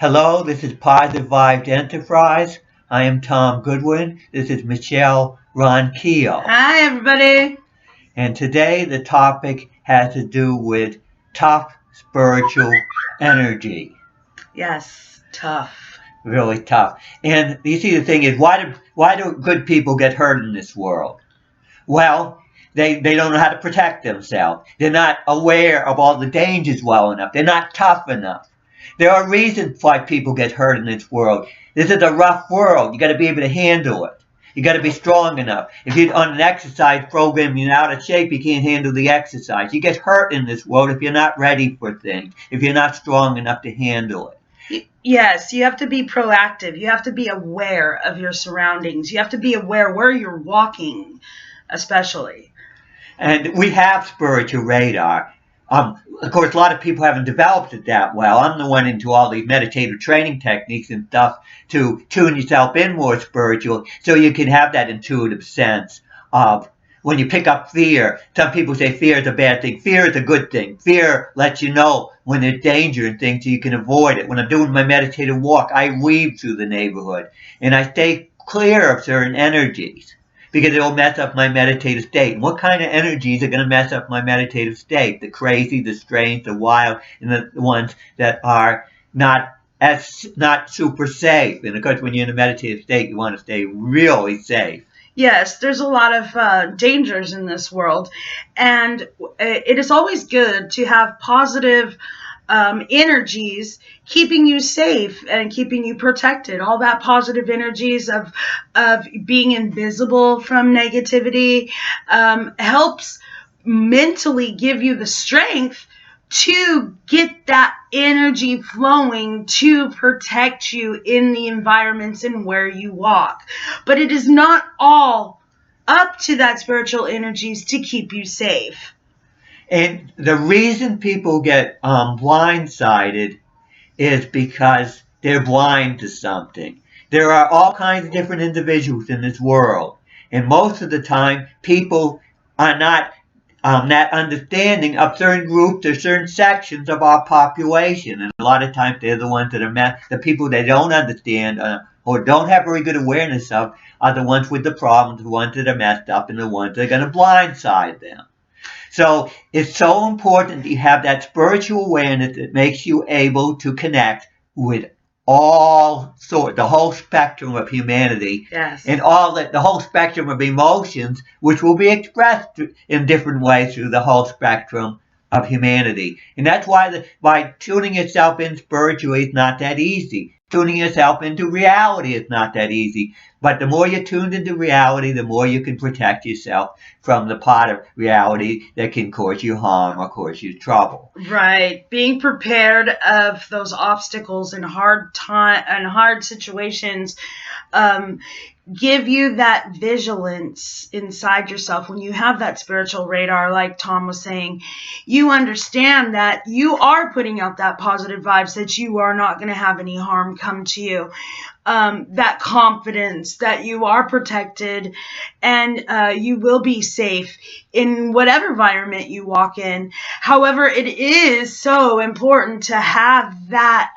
Hello, this is Positive Vibes Enterprise. I am Tom Goodwin. This is Michelle Ronquillo. Hi, everybody. And today the topic has to do with tough spiritual energy. Yes, tough. Really tough. And you see, the thing is, why do good people get hurt in this world? Well, they don't know how to protect themselves. They're not aware of all the dangers well enough. They're not tough enough. There are reasons why people get hurt in this world. This is a rough world. You got to be able to handle it. You got to be strong enough. If you're on an exercise program, you're out of shape, you can't handle the exercise. You get hurt in this world if you're not ready for things, if you're not strong enough to handle it. Yes, you have to be proactive. You have to be aware of your surroundings. You have to be aware where you're walking, especially. And we have spiritual radar. Of course, a lot of people haven't developed it that well. I'm the one into all these meditative training techniques and stuff to tune yourself in more spiritual so you can have that intuitive sense of when you pick up fear. Some people say fear is a bad thing. Fear is a good thing. Fear lets you know when there's danger and things so you can avoid it. When I'm doing my meditative walk, I weave through the neighborhood and I stay clear of certain energies, because it'll mess up my meditative state. And what kind of energies are going to mess up my meditative state? The crazy, the strange, the wild, and the ones that are not super safe. And of course, when you're in a meditative state, you want to stay really safe. Yes, there's a lot of dangers in this world, and it is always good to have positive energies keeping you safe and keeping you protected. All that positive energies of being invisible from negativity helps mentally give you the strength to get that energy flowing to protect you in the environments and where you walk. But it is not all up to that spiritual energies to keep you safe. And the reason people get blindsided is because they're blind to something. There are all kinds of different individuals in this world. And most of the time, people are not that understanding of certain groups or certain sections of our population. And a lot of times they're the ones that are the people they don't understand or don't have very good awareness of are the ones with the problems, the ones that are messed up, and the ones that are going to blindside them. So it's so important that you have that spiritual awareness that makes you able to connect with the whole spectrum of humanity. Yes. And the whole spectrum of emotions, which will be expressed in different ways through the whole spectrum of humanity. And that's why by tuning yourself in spiritually is not that easy. Tuning yourself into reality is not that easy. But the more you're tuned into reality, the more you can protect yourself from the part of reality that can cause you harm or cause you trouble. Right. Being prepared of those obstacles and hard situations give you that vigilance inside yourself. When you have that spiritual radar, like Tom was saying, you understand that you are putting out that positive vibes, that you are not going to have any harm come to you. That confidence that you are protected and you will be safe in whatever environment you walk in. However, it is so important to have that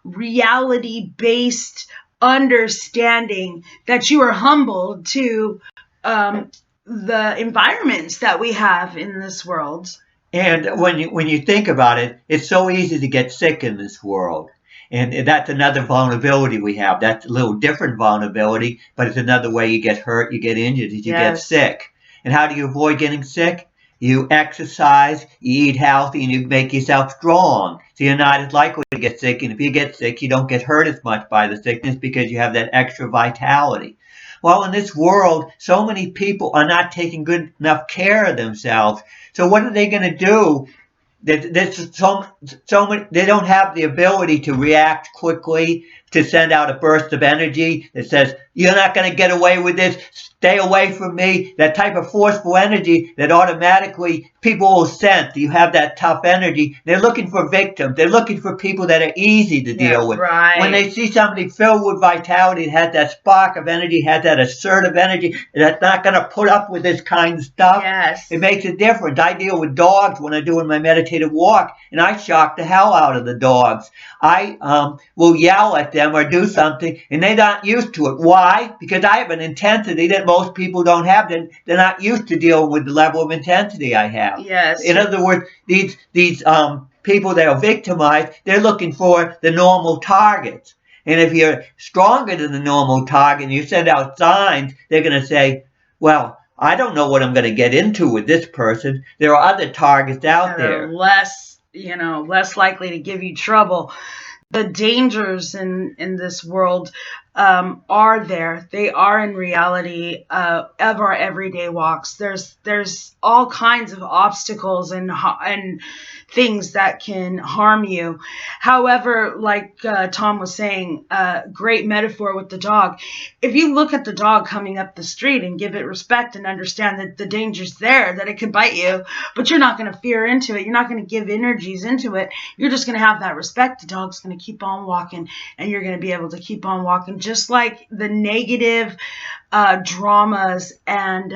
reality-based understanding that you are humbled to the environments that we have in this world. And when you think about it, it's so easy to get sick in this world. And that's another vulnerability we have. That's a little different vulnerability, but it's another way you get hurt, you get injured, is you get sick. And how do you avoid getting sick? You exercise, you eat healthy, and you make yourself strong. So you're not as likely to get sick. And if you get sick, you don't get hurt as much by the sickness because you have that extra vitality. Well, in this world, so many people are not taking good enough care of themselves. So what are they going to do? There's so many, they don't have the ability to react quickly to send out a burst of energy that says, you're not going to get away with this, stay away from me, that type of forceful energy that automatically people will sense. You have that tough energy. They're looking for victims. They're looking for people that are easy to deal with. Right. When they see somebody filled with vitality, has that spark of energy, has that assertive energy, that's not going to put up with this kind of stuff, yes, it makes a difference. I deal with dogs when I'm doing my meditative walk, and I shock the hell out of the dogs. I will yell at them or do something, and they're not used to it. Why? Because I have an intensity that most people don't have. They're not used to dealing with the level of intensity I have. Yes. In other words, these people that are victimized, they're looking for the normal targets. And if you're stronger than the normal target and you send out signs, they're going to say, well, I don't know what I'm going to get into with this person. There are other targets out there. Less likely to give you trouble. The dangers in this world are there. They are in reality of our everyday walks. There's all kinds of obstacles and things that can harm you. However, like Tom was saying, great metaphor with the dog. If you look at the dog coming up the street and give it respect and understand that the danger's there, that it could bite you, but you're not going to fear into it. You're not going to give energies into it. You're just going to have that respect. The dog's going to keep on walking, and you're going to be able to keep on walking. Just like the negative dramas and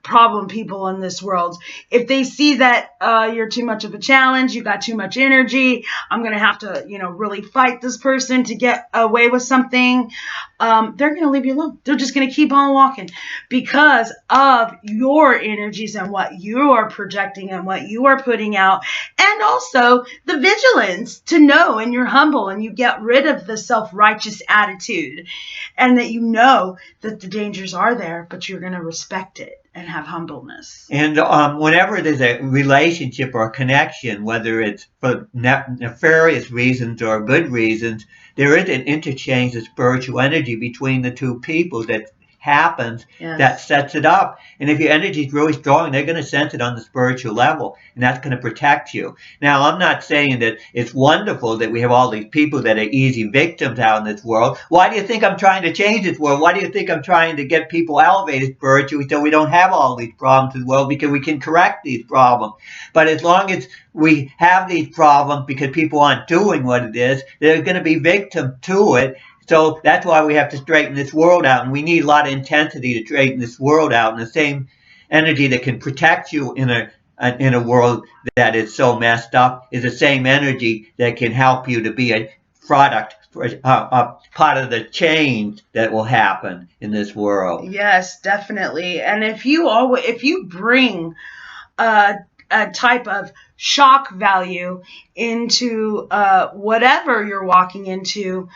problem people in this world, if they see that you're too much of a challenge, you got too much energy, I'm going to have to, really fight this person to get away with something, they're going to leave you alone. They're just going to keep on walking because of your energies and what you are projecting and what you are putting out. And also the vigilance to know, and you're humble and you get rid of the self-righteous attitude, and that you know that the dangers are there, but you're going to respect it and have humbleness. And whenever there's a relationship or a connection, whether it's for nefarious reasons or good reasons, there is an interchange of spiritual energy between the two people that happens. Yes. That sets it up. And if your energy is really strong, they're going to sense it on the spiritual level, and that's going to protect you. Now, I'm not saying that it's wonderful that we have all these people that are easy victims out in this world. Why do you think I'm trying to change this world? Why do you think I'm trying to get people elevated spiritually so we don't have all these problems in the world? Because we can correct these problems. But as long as we have these problems because people aren't doing what it is, they're going to be victim to it. So that's why we have to straighten this world out, and we need a lot of intensity to straighten this world out. And the same energy that can protect you in a world that is so messed up is the same energy that can help you to be a product, a part of the change that will happen in this world. Yes, definitely. And if you bring a type of shock value into whatever you're walking into,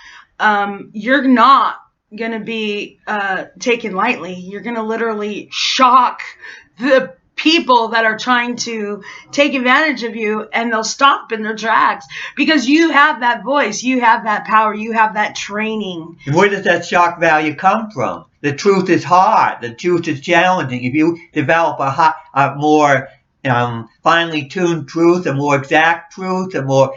you're not going to be taken lightly. You're going to literally shock the people that are trying to take advantage of you, and they'll stop in their tracks because you have that voice, you have that power, you have that training. And where does that shock value come from? The truth is hard. The truth is challenging. If you develop a more finely tuned truth, a more exact truth, a more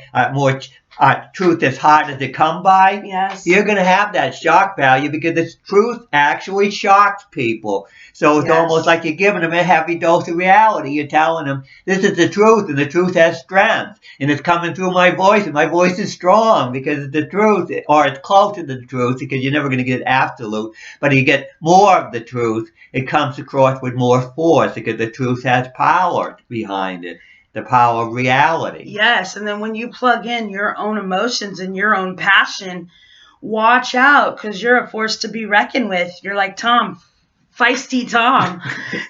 truth that's harder to come by, yes, you're going to have that shock value because the truth actually shocks people. So it's almost like you're giving them a heavy dose of reality. You're telling them, this is the truth, and the truth has strength. And it's coming through my voice, and my voice is strong because it's the truth, or it's close to the truth because you're never going to get absolute. But you get more of the truth, it comes across with more force because the truth has power behind it. The power of reality. Yes, and then when you plug in your own emotions and your own passion, watch out, because you're a force to be reckoned with. You're like Tom, feisty Tom,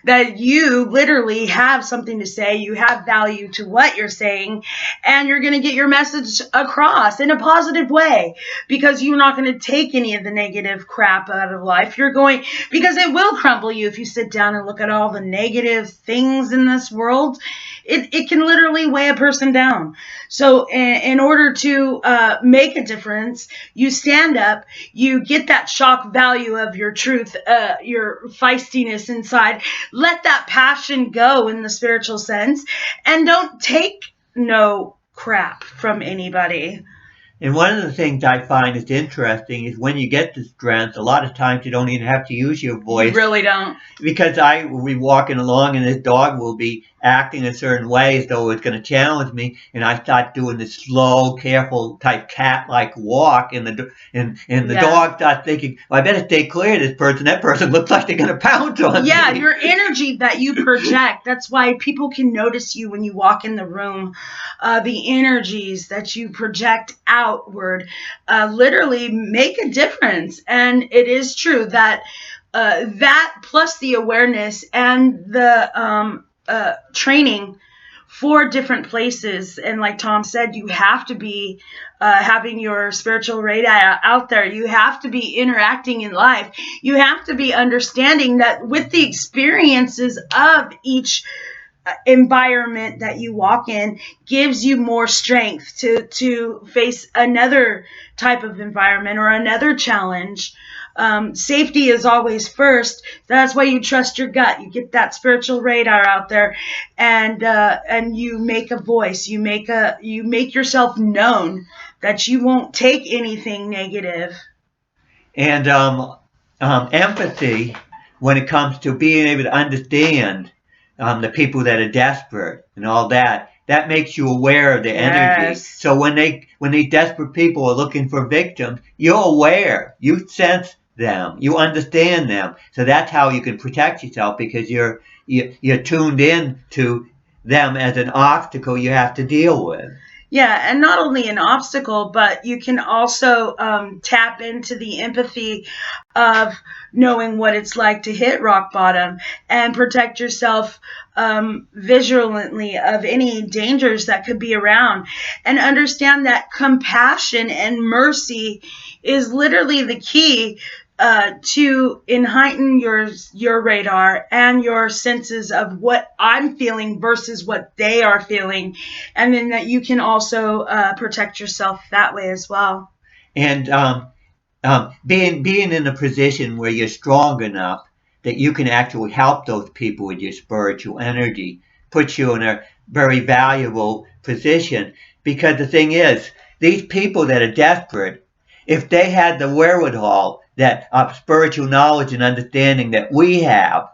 that you literally have something to say. You have value to what you're saying, and you're going to get your message across in a positive way because you're not going to take any of the negative crap out of life. You're going, because it will crumble you if you sit down and look at all the negative things in this world. It can literally weigh a person down. So in order to make a difference, you stand up, you get that shock value of your truth, your feistiness inside. Let that passion go in the spiritual sense, and don't take no crap from anybody. And one of the things I find is interesting is when you get the strength, a lot of times you don't even have to use your You voice. really don't. Because I will be walking along and this dog will be acting a certain way as though it's going to challenge me, and I start doing this slow, careful type cat-like walk, and the Yeah. dog starts thinking, well, I better stay clear of this person. That person looks like they're going to pounce on me. Yeah, your energy that you project. That's why people can notice you when you walk in the room. The energies that you project outward literally make a difference. And it is true that that plus the awareness and the training for different places. And like Tom said, you have to be having your spiritual radar out there. You have to be interacting in life. You have to be understanding that with the experiences of each environment that you walk in gives you more strength to face another type of environment or another challenge. Safety is always first. That's why you trust your gut. You get that spiritual radar out there, and you make a voice. You make yourself known that you won't take anything negative. And empathy, when it comes to being able to understand the people that are desperate and all that, that makes you aware of their energy. Yes. So when these desperate people are looking for victims, you're aware. You sense them. You understand them. So that's how you can protect yourself, because you're tuned in to them as an obstacle you have to deal with. Yeah, and not only an obstacle, but you can also tap into the empathy of knowing what it's like to hit rock bottom and protect yourself vigilantly of any dangers that could be around, and understand that compassion and mercy is literally the key to heighten your radar and your senses of what I'm feeling versus what they are feeling, and then that you can also protect yourself that way as well. And being in a position where you're strong enough that you can actually help those people with your spiritual energy puts you in a very valuable position. Because the thing is, these people that are desperate, if they had the wherewithal that of spiritual knowledge and understanding that we have,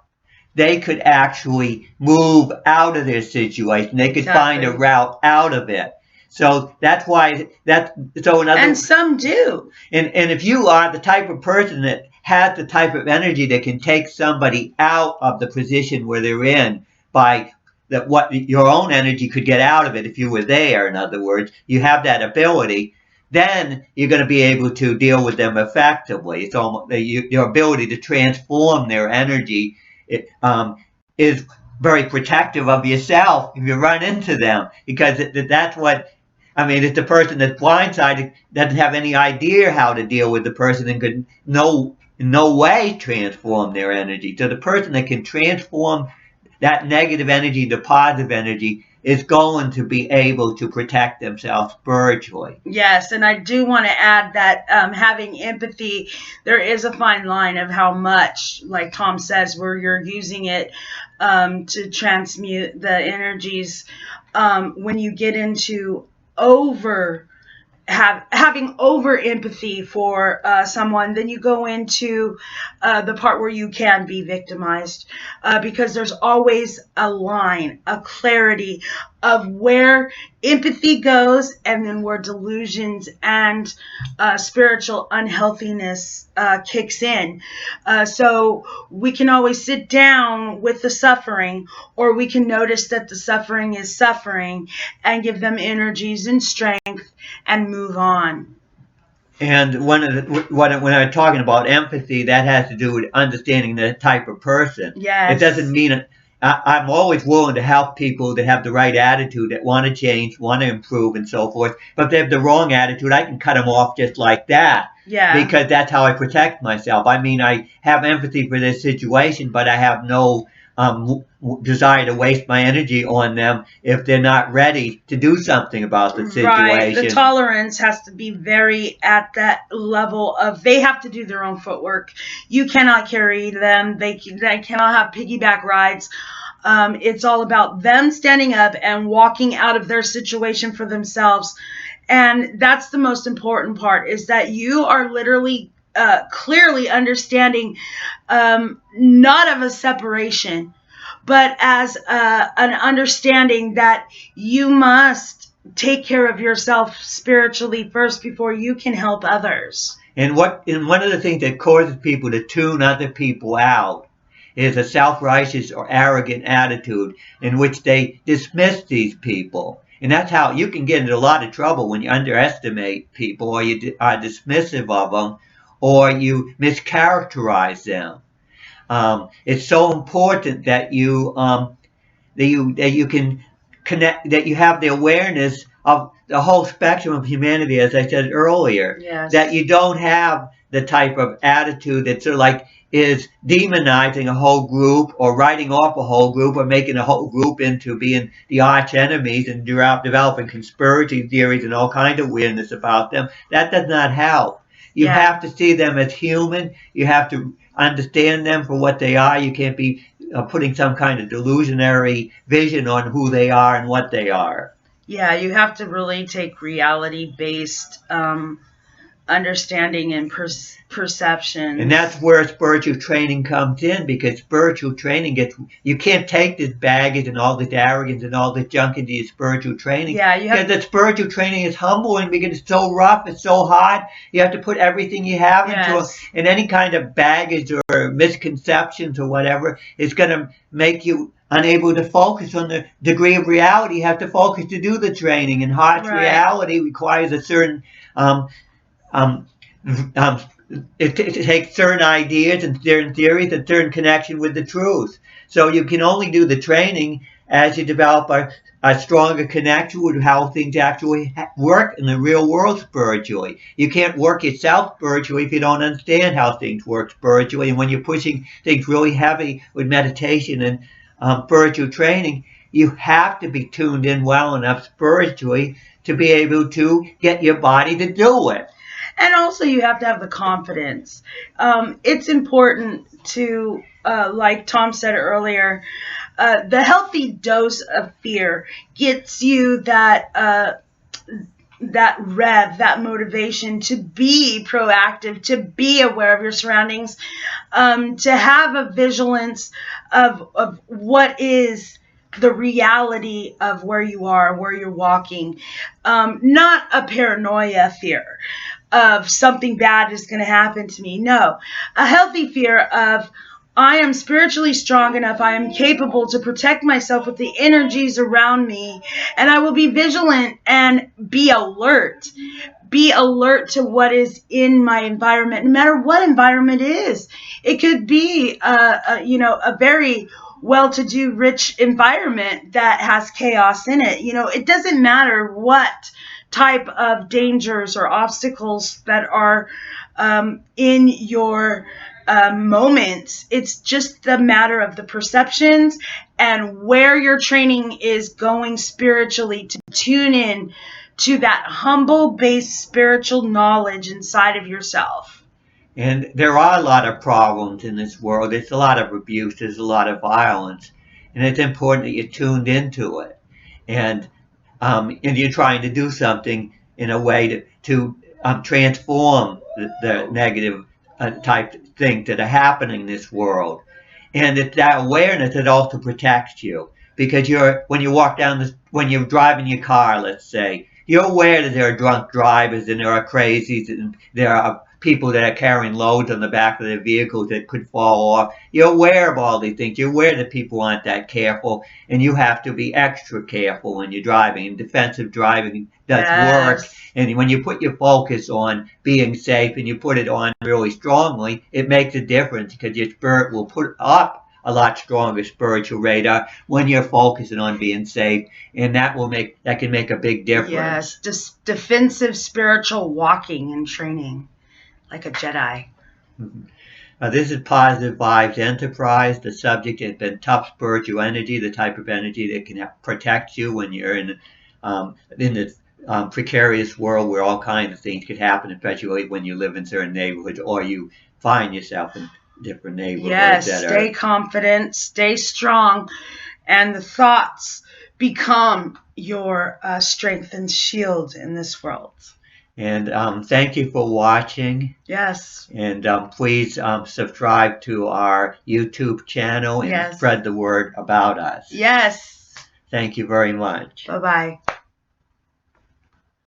they could actually move out of their situation. They could find a route out of it. So that's why and some do. And if you are the type of person that has the type of energy that can take somebody out of the position where they're in by that what your own energy could get out of it if you were there, in other words, you have that ability, then you're going to be able to deal with them effectively. It's almost your ability to transform their energy is very protective of yourself if you run into them, because that's what I mean. It's the person that's blindsided, doesn't have any idea how to deal with the person, and could in no way transform their energy. So the person that can transform that negative energy to positive energy is going to be able to protect themselves spiritually. Yes, and I do want to add that having empathy, there is a fine line of how much, like Tom says, where you're using it to transmute the energies. When you get into over having over empathy for someone, then you go into the part where you can be victimized, because there's always a line, a clarity of where empathy goes and then where delusions and spiritual unhealthiness kicks in. So we can always sit down with the suffering, or we can notice that the suffering is suffering and give them energies and strength and move on. And when I'm talking about empathy, that has to do with understanding the type of person. Yes. It doesn't mean I'm always willing to help people that have the right attitude, that want to change, want to improve, and so forth. But if they have the wrong attitude, I can cut them off just like that. Yeah. Because that's how I protect myself. I mean, I have empathy for this situation, but I have no desire to waste my energy on them if they're not ready to do something about the situation. Right. The tolerance has to be very at that level of they have to do their own footwork. You cannot carry them. They cannot have piggyback rides. It's all about them standing up and walking out of their situation for themselves And that's the most important part, is that you are literally clearly understanding, not of a separation, but as an understanding that you must take care of yourself spiritually first before you can help others. And one of the things that causes people to tune other people out is a self-righteous or arrogant attitude in which they dismiss these people. And that's how you can get into a lot of trouble, when you underestimate people, or you are dismissive of them, or you mischaracterize them. It's so important that you can connect, that you have the awareness of the whole spectrum of humanity, as I said earlier. Yes. That you don't have the type of attitude that sort of like is demonizing a whole group, or writing off a whole group, or making a whole group into being the arch enemies, and developing conspiracy theories and all kinds of weirdness about them. That does not help. You have to see them as human. You have to understand them for what they are. You can't be putting some kind of delusionary vision on who they are and what they are. Yeah, you have to really take reality-based understanding and perception. And that's where spiritual training comes in, because spiritual training you can't take this baggage and all this arrogance and all this junk into your spiritual training. Yeah, because the spiritual training is humbling, because it's so rough, it's so hard. You have to put everything you have into it, and any kind of baggage or misconceptions or whatever is going to make you unable to focus on the degree of reality you have to focus to do the training. And harsh reality requires a certain it takes certain ideas and certain theories and certain connection with the truth. So you can only do the training as you develop a stronger connection with how things actually work in the real world spiritually. You can't work yourself spiritually if you don't understand how things work spiritually. And when you're pushing things really heavy with meditation and spiritual training, you have to be tuned in well enough spiritually to be able to get your body to do it. And also, you have to have the confidence. It's important to, like Tom said earlier, the healthy dose of fear gets you that that motivation to be proactive, to be aware of your surroundings, to have a vigilance of what is the reality of where you are, where you're walking, not a paranoia fear of something bad is going to happen to me. No, a healthy fear of, I am spiritually strong enough, I am capable to protect myself with the energies around me, and I will be vigilant and be alert. Be alert to what is in my environment, no matter what environment it is. It could be a very well-to-do, rich environment that has chaos in it. It doesn't matter what type of dangers or obstacles that are in your moments. It's just a matter of the perceptions and where your training is going spiritually to tune in to that humble-based spiritual knowledge inside of yourself. And there are a lot of problems in this world. There's a lot of abuse. There's a lot of violence. And it's important that you're tuned into it. And you're trying to do something in a way to transform the negative type things that are happening in this world. And it's that awareness that also protects you. Because when you're driving your car, let's say, you're aware that there are drunk drivers and there are crazies and there are people that are carrying loads on the back of their vehicles that could fall off. You're aware of all these things. You're aware that people aren't that careful, and you have to be extra careful when you're driving. And defensive driving does work. And when you put your focus on being safe and you put it on really strongly, it makes a difference, because your spirit will put up a lot stronger spiritual radar when you're focusing on being safe, and that can make a big difference. Yes, just defensive spiritual walking and training, like a Jedi. Mm-hmm. This is Positive Vibes Enterprise. The subject has been tough spiritual energy, the type of energy that can protect you when you're in this precarious world where all kinds of things could happen, especially when you live in certain neighborhoods or you find yourself in different neighborhoods. Yes, stay confident, stay strong, and the thoughts become your strength and shield in this world. And thank you for watching. Yes. And please subscribe to our YouTube channel and Yes. spread the word about us. Yes. Thank you very much. Bye-bye.